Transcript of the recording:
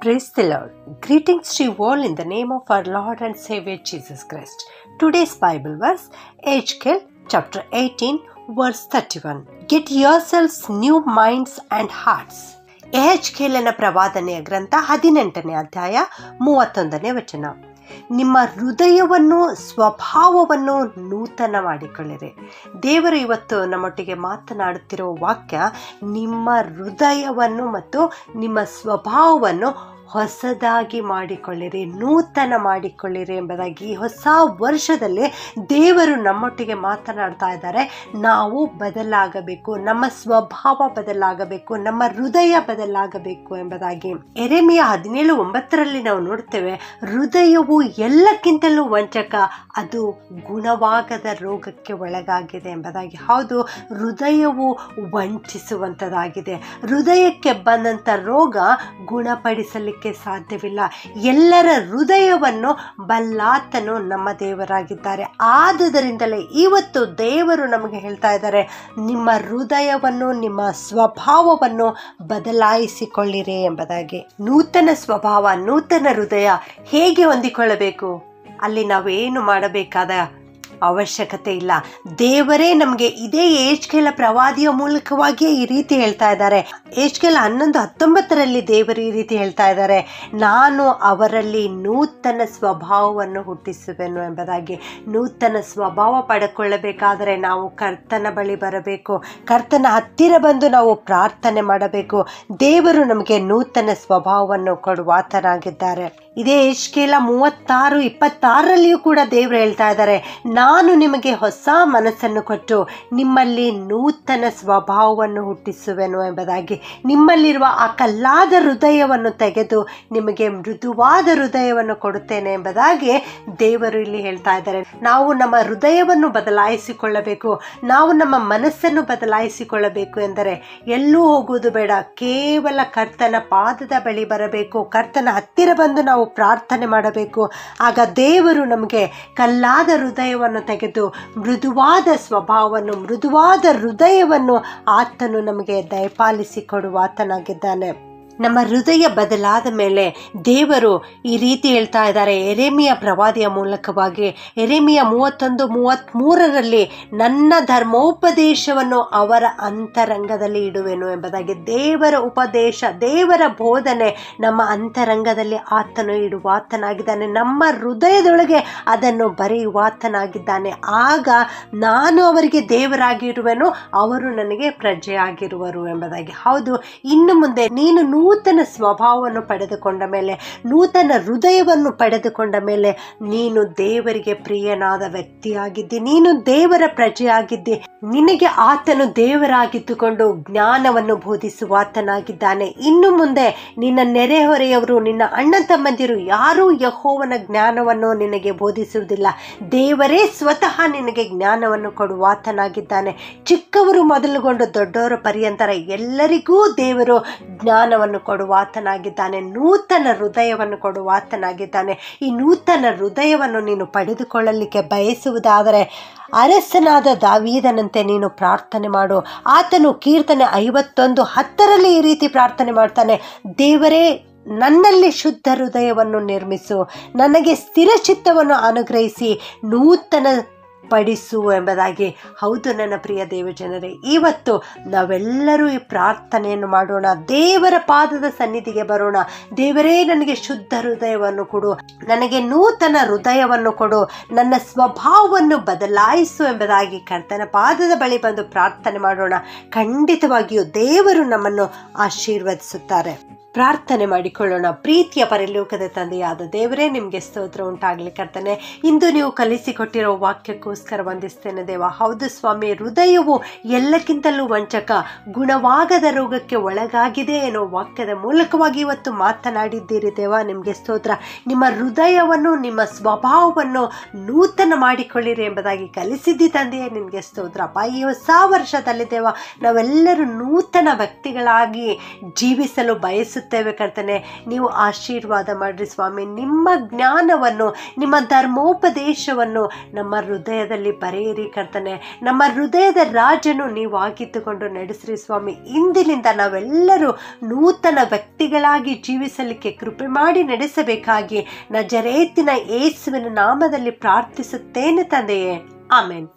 Praise the Lord. Greetings to you all in the name of our Lord and Savior Jesus Christ. Today's Bible verse, Ezekiel chapter 18 verse 31. Get yourselves new minds and hearts. ಎಹೆಜ್ಕೇಲನ ಪ್ರವಾದನೆಯ ಗ್ರಂಥ 18ನೇ ಅಧ್ಯಾಯ 31ನೇ ವಚನ. ನಿಮ್ಮ ಹೃದಯವನ್ನು ಸ್ವಭಾವವನ್ನು ನೂತನ ಮಾಡಿಕೊಳ್ಳಿರಿ. ದೇವರು ಇವತ್ತು ನಮ್ಮೊಟ್ಟಿಗೆ ಮಾತನಾಡುತ್ತಿರೋ ವಾಕ್ಯ, ನಿಮ್ಮ ಹೃದಯವನ್ನು ಮತ್ತು ನಿಮ್ಮ ಸ್ವಭಾವವನ್ನು ಹೊಸದಾಗಿ ಮಾಡಿಕೊಳ್ಳಿರಿ, ನೂತನ ಮಾಡಿಕೊಳ್ಳಿರಿ ಎಂಬುದಾಗಿ ಈ ಹೊಸ ವರ್ಷದಲ್ಲಿ ದೇವರು ನಮ್ಮೊಟ್ಟಿಗೆ ಮಾತನಾಡ್ತಾ ಇದ್ದಾರೆ. ನಾವು ಬದಲಾಗಬೇಕು, ನಮ್ಮ ಸ್ವಭಾವ ಬದಲಾಗಬೇಕು, ನಮ್ಮ ಹೃದಯ ಬದಲಾಗಬೇಕು ಎಂಬುದಾಗಿ. ಯೆರೆಮೀಯ 17:9 ನಾವು ನೋಡ್ತೇವೆ, ಹೃದಯವು ಎಲ್ಲಕ್ಕಿಂತಲೂ ವಂಚಕ, ಅದು ಗುಣವಾಗದ ರೋಗಕ್ಕೆ ಒಳಗಾಗಿದೆ ಎಂಬುದಾಗಿ. ಹೌದು, ಹೃದಯವು ವಂಚಿಸುವಂಥದ್ದಾಗಿದೆ. ಹೃದಯಕ್ಕೆ ಬಂದಂಥ ರೋಗ ಗುಣಪಡಿಸಲಿಕ್ಕೆ ಸಾಧ್ಯವಿಲ್ಲ. ಎಲ್ಲರ ಹೃದಯವನ್ನು ಬಲ್ಲಾತನು ನಮ್ಮ ದೇವರಾಗಿದ್ದಾರೆ. ಆದುದರಿಂದಲೇ ಇವತ್ತು ದೇವರು ನಮಗೆ ಹೇಳ್ತಾ ಇದ್ದಾರೆ, ನಿಮ್ಮ ಹೃದಯವನ್ನು ನಿಮ್ಮ ಸ್ವಭಾವವನ್ನು ಬದಲಾಯಿಸಿಕೊಳ್ಳಿರಿ ಎಂಬುದಾಗಿ. ನೂತನ ಸ್ವಭಾವ, ನೂತನ ಹೃದಯ ಹೇಗೆ ಹೊಂದಿಕೊಳ್ಳಬೇಕು? ಅಲ್ಲಿ ನಾವೇನು ಮಾಡಬೇಕಾದ ಅವಶ್ಯಕತೆ ಇಲ್ಲ. ದೇವರೇ ನಮಗೆ ಇದೇ ಎಹೆಜ್ಕೇಲ ಪ್ರವಾದಿಯ ಮೂಲಕವಾಗಿಯೇ ಈ ರೀತಿ ಹೇಳ್ತಾ ಇದ್ದಾರೆ. ಎಹೆಜ್ಕೇಲ 11:19 ದೇವರು ಈ ರೀತಿ ಹೇಳ್ತಾ ಇದ್ದಾರೆ, ನಾನು ಅವರಲ್ಲಿ ನೂತನ ಸ್ವಭಾವವನ್ನು ಹುಟ್ಟಿಸುವೆನು ಎಂಬುದಾಗಿ. ನೂತನ ಸ್ವಭಾವ ಪಡೆದುಕೊಳ್ಳಬೇಕಾದರೆ ನಾವು ಕರ್ತನ ಬಳಿ ಬರಬೇಕು, ಕರ್ತನ ಹತ್ತಿರ ಬಂದು ನಾವು ಪ್ರಾರ್ಥನೆ ಮಾಡಬೇಕು. ದೇವರು ನಮಗೆ ನೂತನ ಸ್ವಭಾವವನ್ನು ಕೊಡುವಾತನಾಗಿದ್ದಾರೆ. ಇದೇ ಎಹೆಜ್ಕೇಲ 36:26 ಕೂಡ ದೇವರು ಹೇಳ್ತಾ ಇದ್ದಾರೆ, ನಾನು ನಿಮಗೆ ಹೊಸ ಮನಸ್ಸನ್ನು ಕೊಟ್ಟು ನಿಮ್ಮಲ್ಲಿ ನೂತನ ಸ್ವಭಾವವನ್ನು ಹುಟ್ಟಿಸುವೆನು ಎಂಬುದಾಗಿ. ನಿಮ್ಮಲ್ಲಿರುವ ಆ ಕಲ್ಲಾದ ಹೃದಯವನ್ನು ತೆಗೆದು ನಿಮಗೆ ಮೃದುವಾದ ಹೃದಯವನ್ನು ಕೊಡುತ್ತೇನೆ ಎಂಬುದಾಗಿ ದೇವರು ಇಲ್ಲಿ ಹೇಳ್ತಾ ಇದ್ದಾರೆ. ನಾವು ನಮ್ಮ ಹೃದಯವನ್ನು ಬದಲಾಯಿಸಿಕೊಳ್ಳಬೇಕು, ನಾವು ನಮ್ಮ ಮನಸ್ಸನ್ನು ಬದಲಾಯಿಸಿಕೊಳ್ಳಬೇಕು ಎಂದರೆ ಎಲ್ಲೂ ಹೋಗುವುದು ಬೇಡ, ಕೇವಲ ಕರ್ತನ ಪಾದದ ಬಳಿ ಬರಬೇಕು, ಕರ್ತನ ಹತ್ತಿರ ಬಂದು ನಾವು ಪ್ರಾರ್ಥನೆ ಮಾಡಬೇಕು. ಆಗ ದೇವರು ನಮಗೆ ಕಲ್ಲಾದ ಹೃದಯವನ್ನು ತೆಗೆದು ಮೃದುವಾದ ಸ್ವಭಾವವನ್ನು, ಮೃದುವಾದ ಹೃದಯವನ್ನು ಆತನು ನಮಗೆ ದಯಪಾಲಿಸಿ ಕೊಡುವಾತನಾಗಿದ್ದಾನೆ. ನಮ್ಮ ಹೃದಯ ಬದಲಾದ ಮೇಲೆ ದೇವರು ಈ ರೀತಿ ಹೇಳ್ತಾ ಇದ್ದಾರೆ ಯೆರೆಮೀಯ ಪ್ರವಾದಿಯ ಮೂಲಕವಾಗಿ. ಯೆರೆಮೀಯ 31:33 ನನ್ನ ಧರ್ಮೋಪದೇಶವನ್ನು ಅವರ ಅಂತರಂಗದಲ್ಲಿ ಇಡುವೆನು ಎಂಬುದಾಗಿ. ದೇವರ ಉಪದೇಶ, ದೇವರ ಬೋಧನೆ ನಮ್ಮ ಅಂತರಂಗದಲ್ಲಿ ಆತನು ಇಡುವಾತನಾಗಿದ್ದಾನೆ. ನಮ್ಮ ಹೃದಯದೊಳಗೆ ಅದನ್ನು ಬರೆಯುವಾತನಾಗಿದ್ದಾನೆ. ಆಗ ನಾನು ಅವರಿಗೆ ದೇವರಾಗಿರುವೆನು, ಅವರು ನನಗೆ ಪ್ರಜೆಯಾಗಿರುವರು ಎಂಬುದಾಗಿ. ಹೌದು, ಇನ್ನು ಮುಂದೆ ನೀನು ನೂತನ ಸ್ವಭಾವವನ್ನು ಪಡೆದುಕೊಂಡ ಮೇಲೆ, ನೂತನ ಹೃದಯವನ್ನು ಪಡೆದುಕೊಂಡ ಮೇಲೆ ನೀನು ದೇವರಿಗೆ ಪ್ರಿಯನಾದ ವ್ಯಕ್ತಿಯಾಗಿದ್ದಿ, ನೀನು ದೇವರ ಪ್ರಜೆಯಾಗಿದ್ದಿ. ನಿನಗೆ ಆತನು ದೇವರಾಗಿದ್ದುಕೊಂಡು ಜ್ಞಾನವನ್ನು ಬೋಧಿಸುವಾತನಾಗಿದ್ದಾನೆ. ಇನ್ನು ಮುಂದೆ ನಿನ್ನ ನೆರೆಹೊರೆಯವರು, ನಿನ್ನ ಅಣ್ಣ ತಮ್ಮಂದಿರು ಯಾರೂ ಯೆಹೋವನ ಜ್ಞಾನವನ್ನು ನಿನಗೆ ಬೋಧಿಸುವುದಿಲ್ಲ. ದೇವರೇ ಸ್ವತಃ ನಿನಗೆ ಜ್ಞಾನವನ್ನು ಕೊಡುವಾತನಾಗಿದ್ದಾನೆ. ಚಿಕ್ಕವರು ಮೊದಲುಗೊಂಡು ದೊಡ್ಡವರ ಪರ್ಯಂತರ ಎಲ್ಲರಿಗೂ ದೇವರು ಜ್ಞಾನವನ್ನು ಕೊಡುವಾತನಾಗಿದ್ದಾನೆ, ನೂತನ ಹೃದಯವನ್ನು ಕೊಡುವಾತನಾಗಿದ್ದಾನೆ. ಈ ನೂತನ ಹೃದಯವನ್ನು ನೀನು ಪಡೆದುಕೊಳ್ಳಲಿಕ್ಕೆ ಬಯಸುವುದಾದರೆ ಅರಸನಾದ ದಾವೀದನಂತೆ ನೀನು ಪ್ರಾರ್ಥನೆ ಮಾಡು. ಆತನು ಕೀರ್ತನೆ 51:10 ಈ ರೀತಿ ಪ್ರಾರ್ಥನೆ ಮಾಡ್ತಾನೆ, ದೇವರೇ ನನ್ನಲ್ಲಿ ಶುದ್ಧ ಹೃದಯವನ್ನು ನಿರ್ಮಿಸು, ನನಗೆ ಸ್ಥಿರ ಚಿತ್ತವನ್ನು ಅನುಗ್ರಹಿಸಿ ನೂತನ ಪಡಿಸು ಎಂಬುದಾಗಿ. ಹೌದು ನನ್ನ ಪ್ರಿಯ ದೇವಜನರೇ, ಇವತ್ತು ನಾವೆಲ್ಲರೂ ಈ ಪ್ರಾರ್ಥನೆಯನ್ನು ಮಾಡೋಣ. ದೇವರ ಪಾದದ ಸನ್ನಿಧಿಗೆ ಬರೋಣ. ದೇವರೇ ನನಗೆ ಶುದ್ಧ ಹೃದಯವನ್ನು ಕೊಡು, ನನಗೆ ನೂತನ ಹೃದಯವನ್ನು ಕೊಡು, ನನ್ನ ಸ್ವಭಾವವನ್ನು ಬದಲಾಯಿಸು ಎಂಬುದಾಗಿ ಕರ್ತನ ಪಾದದ ಬಳಿ ಬಂದು ಪ್ರಾರ್ಥನೆ ಮಾಡೋಣ. ಖಂಡಿತವಾಗಿಯೂ ದೇವರು ನಮ್ಮನ್ನು ಆಶೀರ್ವದಿಸುತ್ತಾರೆ. ಪ್ರಾರ್ಥನೆ ಮಾಡಿಕೊಳ್ಳೋಣ. ಪ್ರೀತಿಯ ಪರಲೋಕದ ತಂದೆಯಾದ ದೇವರೇ, ನಿಮಗೆ ಸ್ತೋತ್ರ ಉಂಟಾಗಲಿ ಕರ್ತನೆ. ಇಂದು ನೀವು ಕಲಿಸಿಕೊಟ್ಟಿರೋ ವಾಕ್ಯಕ್ಕೋಸ್ಕರ ವಂದಿಸ್ತೇನೆ ದೇವ. ಹೌದು ಸ್ವಾಮಿ, ಹೃದಯವು ಎಲ್ಲಕ್ಕಿಂತಲೂ ವಂಚಕ, ಗುಣವಾಗದ ರೋಗಕ್ಕೆ ಒಳಗಾಗಿದೆ ಎನ್ನುವ ವಾಕ್ಯದ ಮೂಲಕವಾಗಿ ಇವತ್ತು ಮಾತನಾಡಿದ್ದೀರಿ ದೇವ. ನಿಮಗೆ ಸ್ತೋತ್ರ. ನಿಮ್ಮ ಹೃದಯವನ್ನು, ನಿಮ್ಮ ಸ್ವಭಾವವನ್ನು ನೂತನ ಮಾಡಿಕೊಳ್ಳಿರಿ ಎಂಬುದಾಗಿ ಕಲಿಸಿದ್ದಿ ತಂದೆಯೇ, ನಿಮಗೆ ಸ್ತೋತ್ರ. ಈ ಹೊಸ ವರ್ಷದಲ್ಲಿ ದೇವ ನಾವೆಲ್ಲರೂ ನೂತನ ವ್ಯಕ್ತಿಗಳಾಗಿ ಜೀವಿಸಲು ಬಯಸುತ್ತೇವೆ ಪ್ರಾರ್ಥಿಸುತ್ತೇವೆ ಕರ್ತನೆ. ನೀವು ಆಶೀರ್ವಾದ ಮಾಡಿರಿ ಸ್ವಾಮಿ. ನಿಮ್ಮ ಜ್ಞಾನವನ್ನು, ನಿಮ್ಮ ಧರ್ಮೋಪದೇಶವನ್ನು ನಮ್ಮ ಹೃದಯದಲ್ಲಿ ಬರೆಯಿರಿ ಕರ್ತನೆ. ನಮ್ಮ ಹೃದಯದ ರಾಜನು ನೀವು ಆಗಿದ್ದುಕೊಂಡು ನಡೆಸಿರಿ ಸ್ವಾಮಿ. ಇಂದಿನಿಂದ ನಾವೆಲ್ಲರೂ ನೂತನ ವ್ಯಕ್ತಿಗಳಾಗಿ ಜೀವಿಸಲಿಕ್ಕೆ ಕೃಪೆ ಮಾಡಿ ನಡೆಸಬೇಕಾಗಿ ನಜರೇತಿನ ಯೇಸುವಿನ ನಾಮದಲ್ಲಿ ಪ್ರಾರ್ಥಿಸುತ್ತೇನೆ ತಂದೆಯೇ. ಆಮೆನ್.